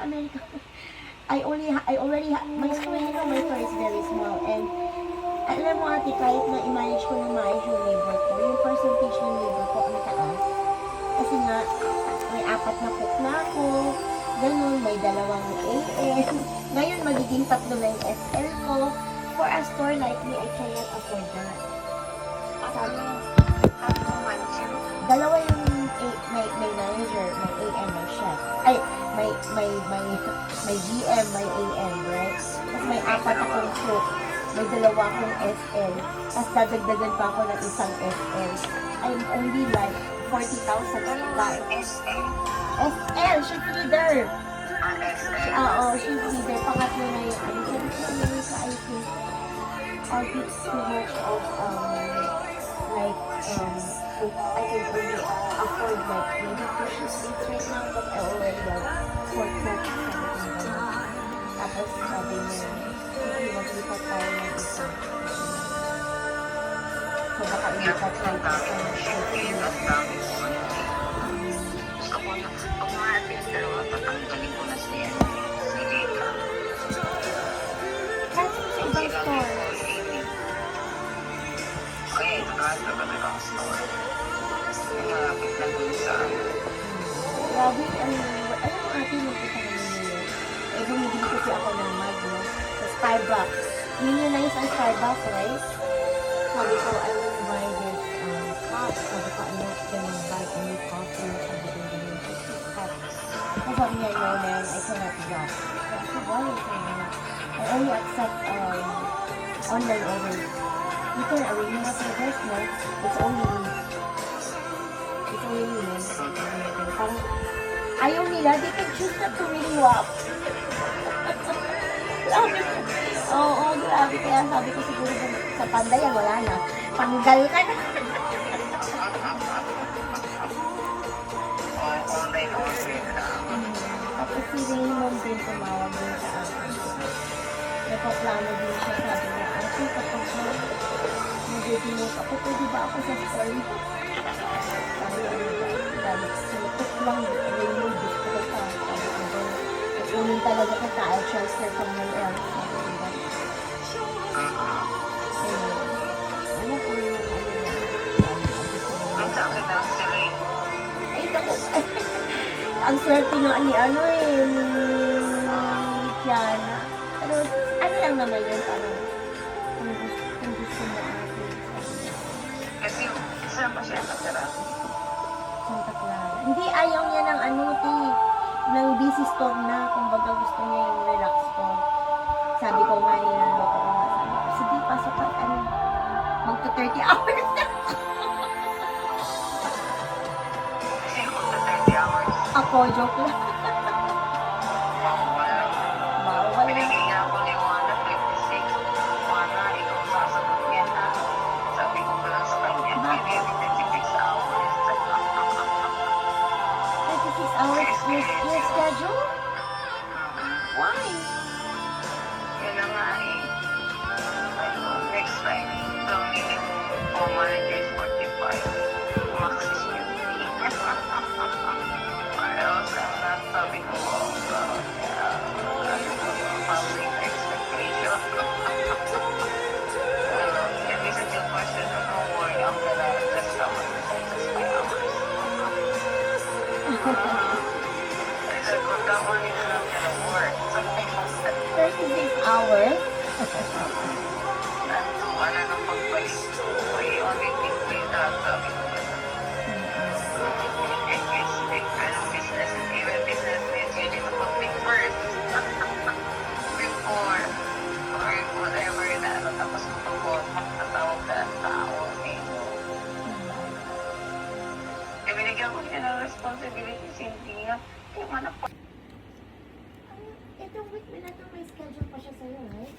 America. I already my store, you know, my store is very small. And, alam mo ate, kahit na i-manage ko na maayos yung labor ko, yung percentage ng labor ko ang taas. Kasi nga, may 4 na cook na ako, ganun, may 2 AM. Ngayon, magiging 3 na yung SL ko. For a store like me, I cannot afford that. Sabi, 2 yung may manager, may AM, may chef. Ay, may GM, may AM, right? Tapos may 4 akong cook, may 2 akong SL, tapos dadagdagan pa ako ng isang SL. I'm only like 40,000 at that. SL, she's leader. Oo, she's leader. Pangatlo na yung ano. Sabi ko naman sa I think, it's too much of, like, I can only afford like maybe 2 sheets right now, but I already have 4 cooks. Tapos sabi niya, hindi maglipat tayo ng isang. So baka ilipat tayo ng isang. Gusto ko na, pag mga ating dalawa, tatanggalin ko na siya. Sige ka. Kasi sa ibang store. Okay, nakasal ka na lang store. Malapit na dun sa Grabe, alam mo ate, nagpunta kami ngayon. Eh, bumibili kasi ako ng mug, no? Sa Starbucks. Unionize ang Starbucks, right? Sabi ko, I will buy this cup. Sabi ko, I'm not gonna buy any coffee. Sabi ko, hindi yung cup. So, sabi niya, no, ma'am, I cannot drop. Sabi ko, why? Sabi niya, I only accept online orders. You can arrange my address, no? It's only me. Parang, ayaw nila, they can choose not to really walk. Grabe. Oo, grabe. Kaya sabi ko siguro sa Pandayan, wala na. Tanggal ka na. online order na. Tapos si Raymond din tumawag din sa akin. Nagpaplano din siya, sabi niya, ate, kapag nag-remote ako, pwede ba ako sa store? Sabi niya, sinutok lang, Raymond, gusto ko pa. Sabi ko, kunin talaga kita, I'll transfer somewhere else. Sabi niya. Ano po yung Ang sa akin na sila yung ay, naku. Ang swerte nga ni ano ni Tiana. Pero, ano lang naman yun, parang, kung gusto mo ate. kasi saan pa siya natira? Santa Clara. Hindi, ayaw niya ng ano, ng busy store na. Kumbaga gusto niya yung relax store. Sabi ko nga niya, loko ko nga. Sabi ko, sige, pasok ka, magto 30 hours na. Kasi kung sa 30 hours, Ako, joke lang. wala. Bawal na. Binigay niya ako ni Juana, 26. Juana, ikaw sasagot niya na. Sabi ko pa lang sa kanya, Bakit? 26 hours. 36 hours your schedule? Why? Yun na nga eh. Ano, next time, gawin mo manager is 45. Max is 50. Or else, I'm not sabi ko, public expectation. If it's a new question, don't worry, I'm gonna just cover the 5 hours. I said, kung that one is not gonna work, something like that. 36 hours? Wala nang pagbalik. We only think we have sabi ko. Business, even business is you need to put me first. Before, or whatever na, tapos kapag magtatawag ka ng tao, binigyan ko niya ng responsibility, hindi nga, yung anak ko. Itong week na ito, may schedule pa siya sa'yo, right?